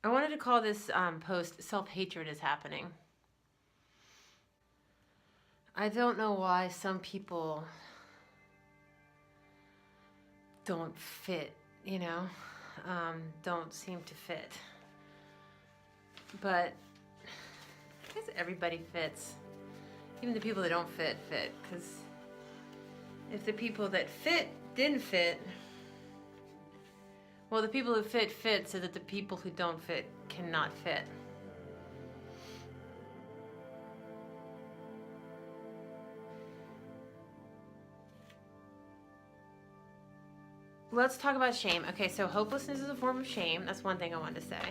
I wanted to call this post Self-Hatred is Happening. I don't know why some people don't fit, you know, don't seem to fit. But I guess everybody fits. Even the people that don't fit, because if the people that fit didn't fit, well, the people who fit so that the people who don't fit cannot fit. Let's talk about shame. Okay, so hopelessness is a form of shame. That's one thing I wanted to say.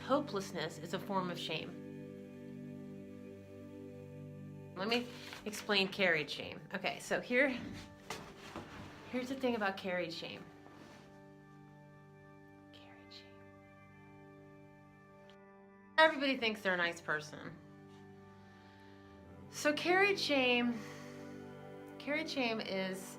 Hopelessness is a form of shame. Let me explain carried shame. Okay, so here's the thing about carried shame. Carried shame. Everybody thinks they're a nice person. So carried shame is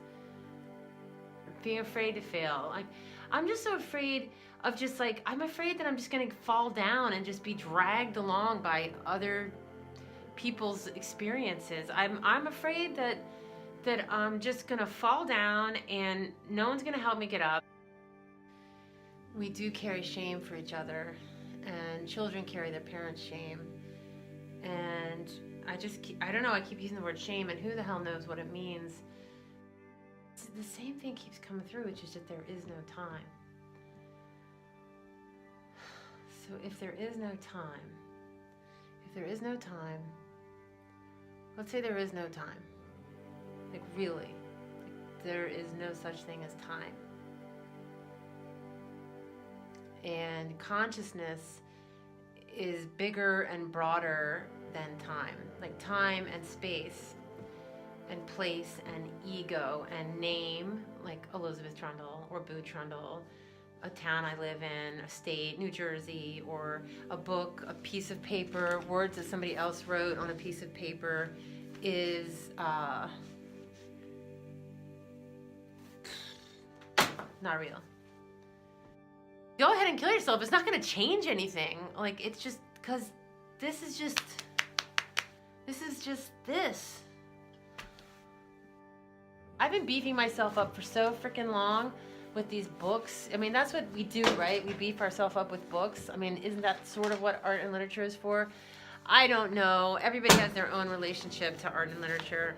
being afraid to fail. Like, I'm just so afraid of just like, I'm afraid that I'm just gonna fall down and just be dragged along by other people's experiences. I'm afraid that I'm just gonna fall down and no one's gonna help me get up. We do carry shame for each other, and children carry their parents' shame. And I don't know, I keep using the word shame, and who the hell knows what it means. The same thing keeps coming through, which is that there is no time. So if there is no time, let's say there is no time, like really, like there is no such thing as time. And consciousness is bigger and broader than time, like time and space and place and ego and name, like Elizabeth Trundle or Boo Trundle, a town I live in, a state, New Jersey, or a book, a piece of paper, words that somebody else wrote on a piece of paper is not real. Go ahead and kill yourself. It's not going to change anything. Like, it's just because this is just this. I've been beefing myself up for so freaking long with these books. I mean, that's what we do, right? We beef ourselves up with books. I mean, isn't that sort of what art and literature is for? I don't know. Everybody has their own relationship to art and literature.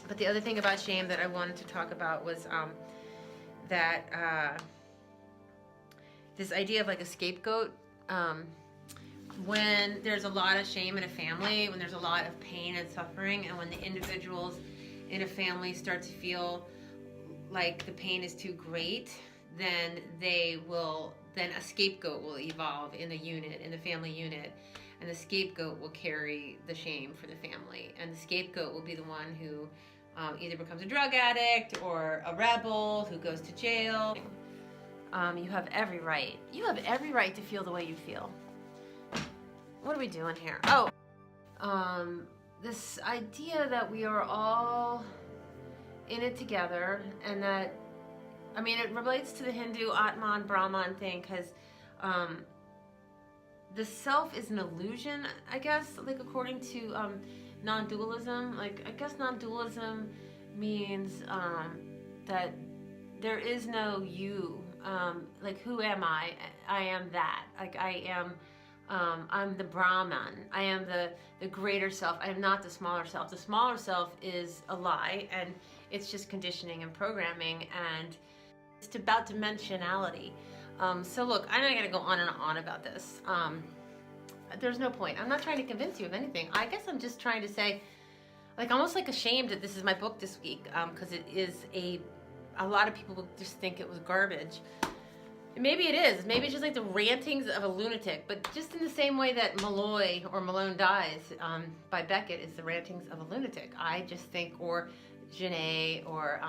But the other thing about shame that I wanted to talk about was this idea of like a scapegoat. When there's a lot of shame in a family, when there's a lot of pain and suffering, and when the individuals in a family start to feel like the pain is too great, then a scapegoat will evolve in the unit, in the family unit, and the scapegoat will carry the shame for the family, and the scapegoat will be the one who either becomes a drug addict or a rebel who goes to jail. You have every right. You have every right to feel the way you feel. What are we doing here? Oh, this idea that we are all in it together, and that, I mean, it relates to the Hindu Atman Brahman thing, because the self is an illusion, I guess, like according to non-dualism. Like, I guess non-dualism means that there is no you. Like, who am I? I am that. Like, I am, I'm the Brahman. I am the greater self. I am not the smaller self. The smaller self is a lie, and it's just conditioning and programming, and it's about dimensionality. So look, I'm not going to go on and on about this. There's no point. I'm not trying to convince you of anything. I guess I'm just trying to say, like, almost like ashamed that this is my book this week, because it is a lot of people will just think it was garbage. Maybe it is. Maybe it's just like the rantings of a lunatic, but just in the same way that Malloy or Malone Dies by Beckett is the rantings of a lunatic. I just think, or Gena or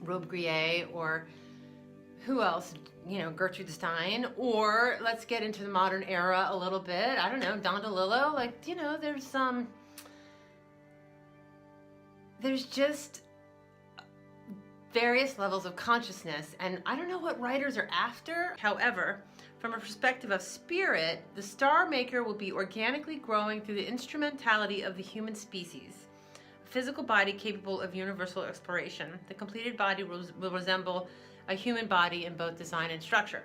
Robbe-Grillet, or who else, you know, Gertrude Stein, or let's get into the modern era a little bit. I don't know, Don DeLillo. Like, you know, there's just various levels of consciousness, and I don't know what writers are after. However, from a perspective of spirit, the star maker will be organically growing through the instrumentality of the human species. A physical body capable of universal exploration. The completed body will resemble a human body in both design and structure.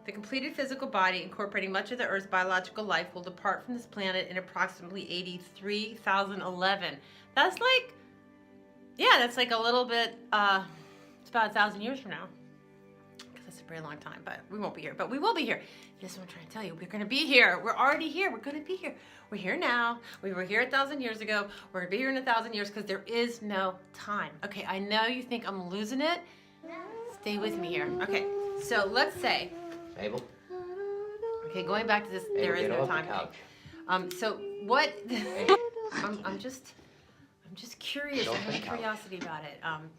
The completed physical body, incorporating much of the Earth's biological life, will depart from this planet in approximately 83,011. That's like, yeah, that's like a little bit, it's about 1,000 years from now. Because that's a very long time, but we won't be here. But we will be here. This is what I'm trying to tell you. We're going to be here. We're already here. We're going to be here. We're here now. We were here 1,000 years ago. We're going to be here in 1,000 years because there is no time. Okay, I know you think I'm losing it. Stay with me here. Okay, so let's say... Abel? Okay, going back to this, Abel, there is no time. So what? I'm just curious. I'm having curiosity about it. I'm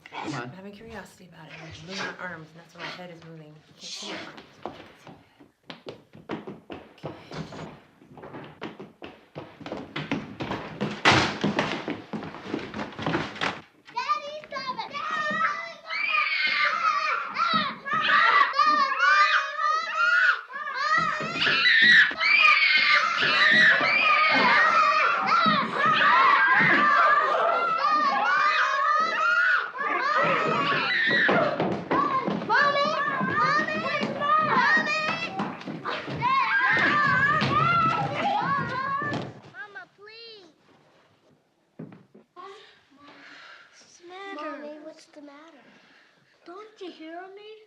having curiosity about it. I'm moving my arms, and that's why my head is moving. I can't see my arms. What's the matter? Don't you hear me?